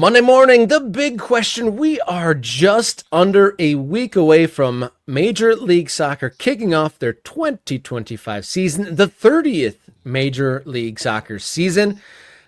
Monday morning, the big question. We are just under a week away from Major League Soccer kicking off their 2025 season, the 30th Major League Soccer season.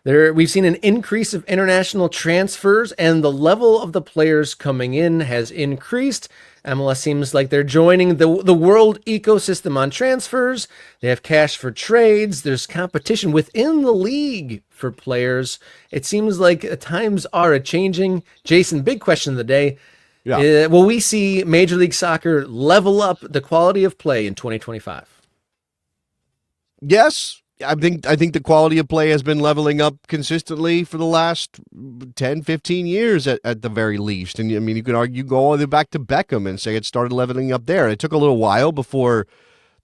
We've seen an increase of international transfers, and the level of the players coming in has increased. MLS seems like they're joining the world ecosystem on transfers. They have cash for trades. There's competition within the league for players. It seems like times are changing. Jason, big question of the day. Yeah. Will we see Major League Soccer level up the quality of play in 2025? Yes. I think the quality of play has been leveling up consistently for the last 10, 15 years at the very least. And I mean, you could argue go all the way back to Beckham and say it started leveling up there. It took a little while before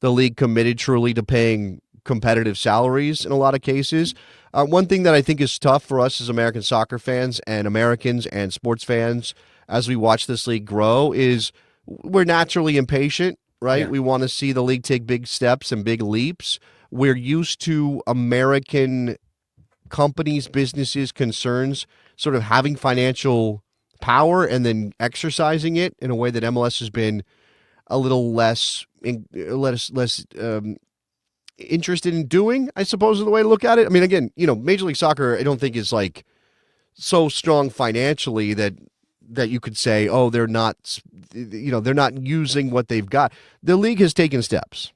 the league committed truly to paying competitive salaries in a lot of cases. One thing that I think is tough for us as American soccer fans and Americans and sports fans as we watch this league grow is we're naturally impatient, right? Yeah. We want to see the league take big steps and big leaps. We're used to American companies, businesses, concerns sort of having financial power and then exercising it in a way that MLS has been a little less interested in doing, I suppose is the way to look at it. I mean, again, Major League Soccer, I don't think is like so strong financially that you could say, oh, they're not using what they've got. The league has taken steps.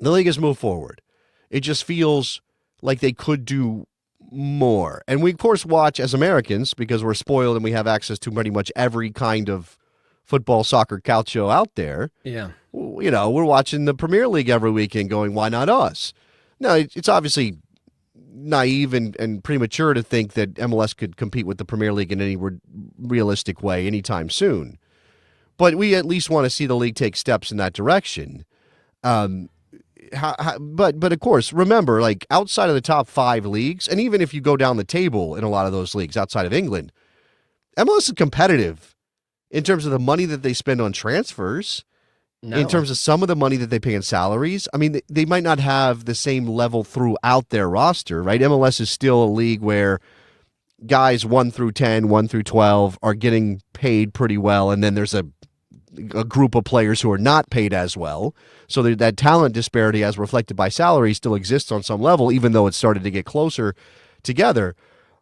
The league has moved forward. It just feels like they could do more. And we, of course, watch as Americans because we're spoiled and we have access to pretty much every kind of football, soccer, calcio out there. Yeah. We're watching the Premier League every weekend going, why not us? No, it's obviously naive and premature to think that MLS could compete with the Premier League in any realistic way anytime soon. But we at least want to see the league take steps in that direction. But of course, remember, like outside of the top 5 leagues, and even if you go down the table in a lot of those leagues outside of England, MLS is competitive in terms of the money that they spend on transfers, in terms of some of the money that they pay in salaries. I mean, they might not have the same level throughout their roster, right? MLS is still a league where guys 1 through 10, 1 through 12 are getting paid pretty well, and then there's a group of players who are not paid as well. So that talent disparity as reflected by salary still exists on some level, even though it started to get closer together.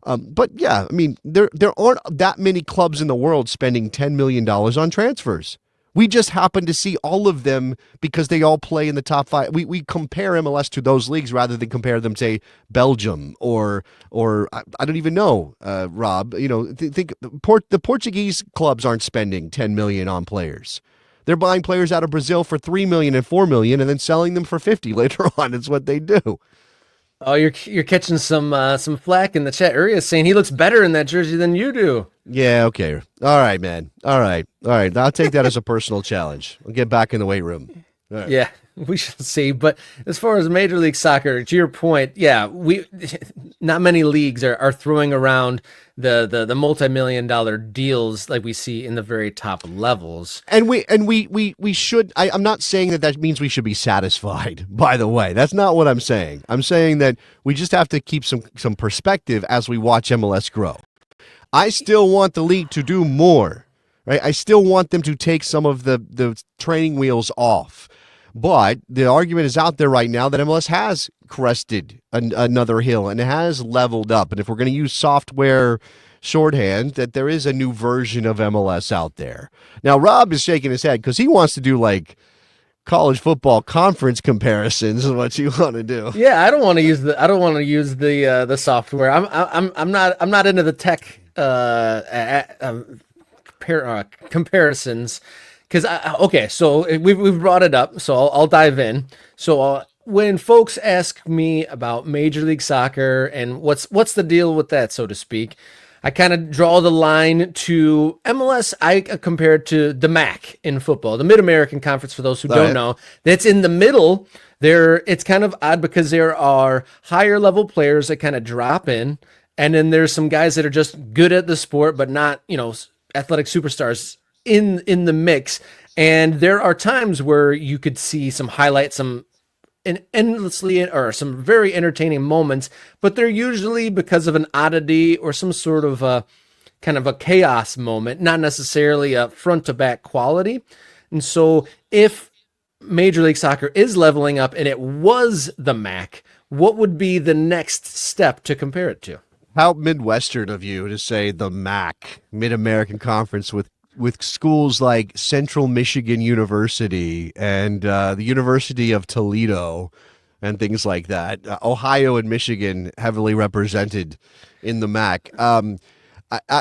But yeah, I mean, there aren't that many clubs in the world spending $10 million on transfers. We just happen to see all of them because they all play in the top 5. We compare MLS to those leagues rather than compare them to, say, Belgium or I don't even know, Rob. Think the Portuguese clubs aren't spending $10 million on players. They're buying players out of Brazil for $3 million and $4 million and then selling them for $50 later on. It's what they do. Oh, you're catching some flack in the chat area saying he looks better in that jersey than you do. Yeah, okay. All right, man. All right. I'll take that as a personal challenge. I'll get back in the weight room. All right. Yeah, we shall see. But as far as Major League Soccer, to your point, yeah, not many leagues are throwing around the multi-million-dollar deals like we see in the very top levels. And we should. I'm not saying that means we should be satisfied. By the way, that's not what I'm saying. I'm saying that we just have to keep some perspective as we watch MLS grow. I still want the league to do more, right? I still want them to take some of the training wheels off. But the argument is out there right now that MLS has crested another hill and it has leveled up. And if we're going to use software shorthand, that there is a new version of MLS out there. Now, Rob is shaking his head because he wants to do like college football conference comparisons is what you want to do. Yeah, I don't want to use the software. I'm not into the tech comparisons. Because so we've brought it up, so I'll dive in. So when folks ask me about Major League Soccer and what's the deal with that, so to speak, I kind of draw the line to MLS. I compare it to the MAC in football, the Mid-American Conference. For those who don't know, that's in the middle. It's kind of odd because there are higher level players that kind of drop in, and then there's some guys that are just good at the sport, but not athletic superstars in the mix. And there are times where you could see some highlights, some very entertaining moments, but they're usually because of an oddity or some sort of kind of a chaos moment, not necessarily a front to back quality. And so if Major League Soccer is leveling up and it was the MAC, what would be the next step to compare it to? How Midwestern of you to say the MAC, Mid-American Conference, with schools like Central Michigan University and the University of Toledo and things like that. Ohio and Michigan heavily represented in the MAC. I have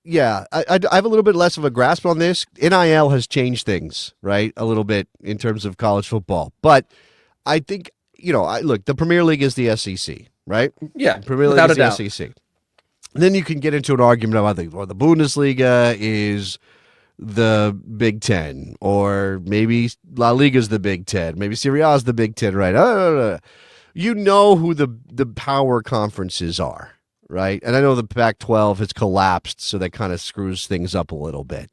a little bit less of a grasp on this. NIL has changed things, right, a little bit in terms of college football. But I think, look, the Premier League is the SEC, right? Yeah, Premier League without is a the doubt. SEC. Then you can get into an argument about the Bundesliga is the Big Ten, or maybe La Liga is the Big Ten, maybe Serie A is the Big Ten, right? You know who the power conferences are, right? And I know the Pac-12 has collapsed, so that kind of screws things up a little bit.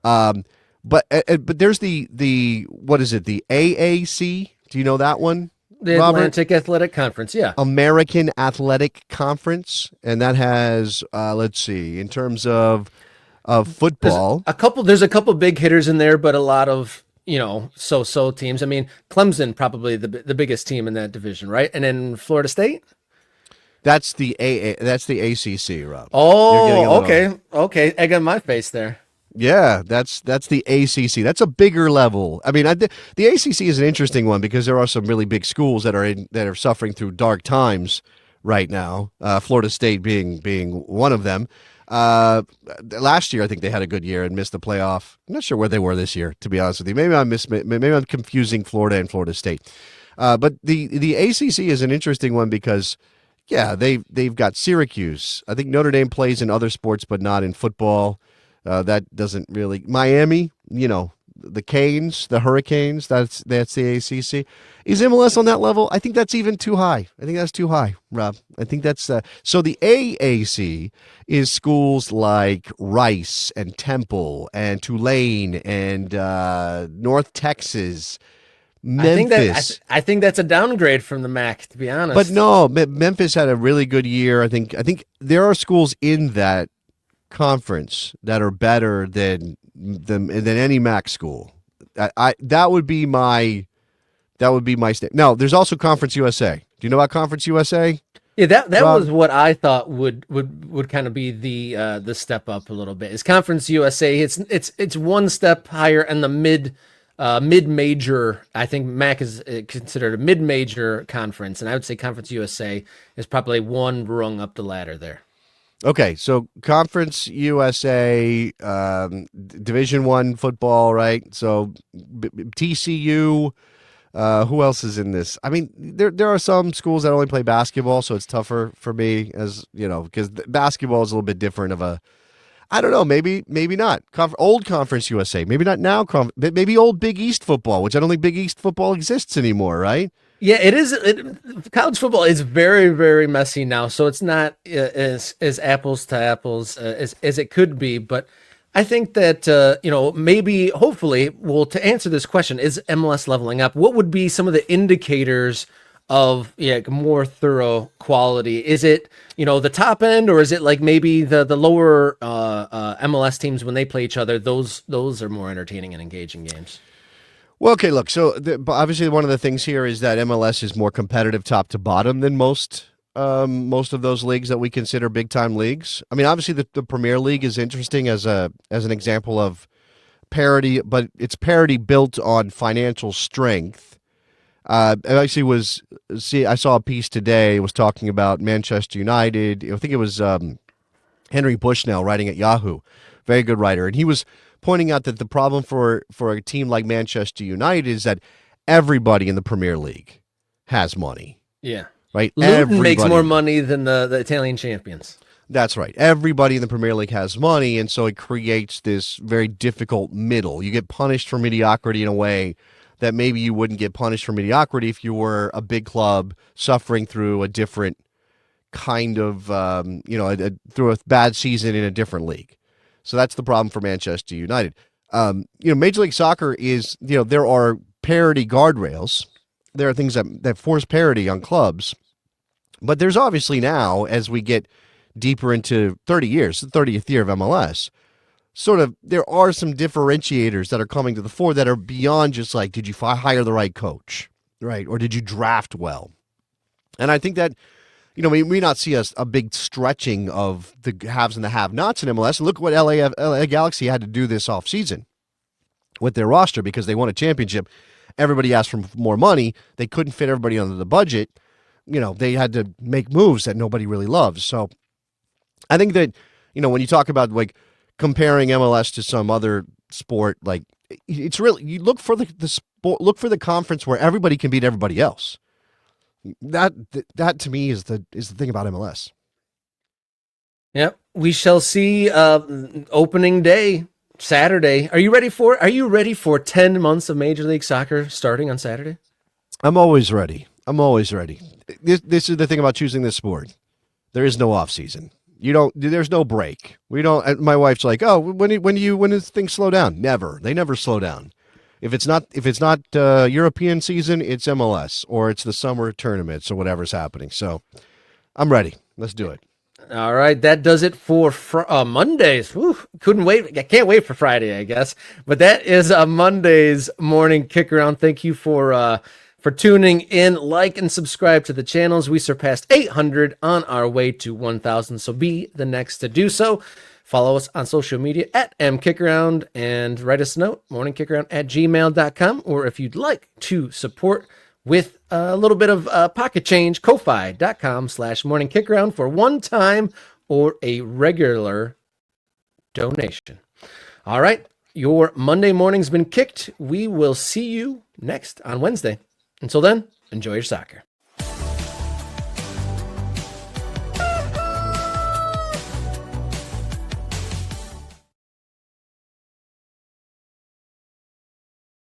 But there's the what is it? The AAC? Do you know that one? The Robert? Atlantic Athletic Conference, yeah. American Athletic Conference, and that has let's see, in terms of football, There's a couple big hitters in there, but a lot of, so teams. I mean, Clemson probably the biggest team in that division, right? And then Florida State. that's the ACC, Rob. You're getting a Oh, little- okay. Egg on my face there. Yeah, that's the ACC. That's a bigger level. I mean, the ACC is an interesting one because there are some really big schools that are suffering through dark times right now. Florida State being one of them. Last year, I think they had a good year and missed the playoff. I'm not sure where they were this year, to be honest with you. Maybe I'm confusing Florida and Florida State. But the ACC is an interesting one because, yeah, they've got Syracuse. I think Notre Dame plays in other sports, but not in football. That doesn't really Miami. The Canes, the Hurricanes. That's the ACC. Is MLS on that level? I think that's even too high. I think that's too high, Rob. I think that's so. The AAC is schools like Rice and Temple and Tulane and North Texas, Memphis. I think that's a downgrade from the MAC, to be honest. But no, Memphis had a really good year. I think there are schools in that conference that are better than any MAC school. That would be my state. Now, there's also Conference USA. Do you know about Conference USA? Yeah, that Rob? was what I thought would kind of be the step up a little bit. Is Conference USA? It's one step higher in the mid major. I think MAC is considered a mid major conference, and I would say Conference USA is probably one rung up the ladder there. Okay, so Conference USA, Division I football, right? So TCU. Who else is in this? I mean, there are some schools that only play basketball, so it's tougher for me, as because basketball is a little bit different of a. I don't know. Maybe not. Old Conference USA. Maybe not now. Maybe old Big East football, which I don't think Big East football exists anymore, right? Yeah, it is. College football is very, very messy now, so it's not as apples to apples as it could be. But I think that maybe, hopefully, to answer this question, is MLS leveling up? What would be some of the indicators of more thorough quality? Is it the top end, or is it like maybe the lower MLS teams when they play each other? Those are more entertaining and engaging games. Well, okay, look, so obviously one of the things here is that MLS is more competitive top to bottom than most of those leagues that we consider big-time leagues. I mean, obviously the Premier League is interesting as an example of parity, but it's parity built on financial strength. I saw a piece today, it was talking about Manchester United. I think it was Henry Bushnell writing at Yahoo, very good writer, and he was pointing out that the problem for a team like Manchester United is that everybody in the Premier League has money. Yeah. Right? Luton makes more money than the Italian champions. That's right. Everybody in the Premier League has money, and so it creates this very difficult middle. You get punished for mediocrity in a way that maybe you wouldn't get punished for mediocrity if you were a big club suffering through a different kind of, through a bad season in a different league. So that's the problem for Manchester United. Major League Soccer is, there are parity guardrails. There are things that force parity on clubs. But there's obviously now, as we get deeper into 30 years, the 30th year of MLS, sort of there are some differentiators that are coming to the fore that are beyond just like, did you hire the right coach, right? Or did you draft well? And I think that, we may not see a big stretching of the haves and the have-nots in MLS. And look what LA Galaxy had to do this offseason with their roster because they won a championship. Everybody asked for more money. They couldn't fit everybody under the budget. They had to make moves that nobody really loves. So I think that, when you talk about like comparing MLS to some other sport, like it's really, you look for the sport, look for the conference where everybody can beat everybody else. That to me is the thing about MLS. Yep. We shall see opening day Saturday. Are you ready for 10 months of Major League Soccer starting on Saturday? I'm always ready. This is the thing about choosing this sport. There is no off season. There's no break. We don't. My wife's like, oh, when does things slow down? Never. They never slow down. If it's not European season, it's MLS or it's the summer tournaments or whatever's happening. So I'm ready. Let's do it. All right, that does it for Mondays. Whew, couldn't wait. I can't wait for Friday, I guess. But that is a Monday's morning kick around. Thank you for tuning in. Like and subscribe to the channels. We surpassed 800 on our way to 1,000. So be the next to do so. Follow us on social media at mkickaround and write us a note, morningkickaround@gmail.com. Or if you'd like to support with a little bit of pocket change, ko-fi.com/morningkickaround for one time or a regular donation. All right, your Monday morning's been kicked. We will see you next on Wednesday. Until then, enjoy your soccer.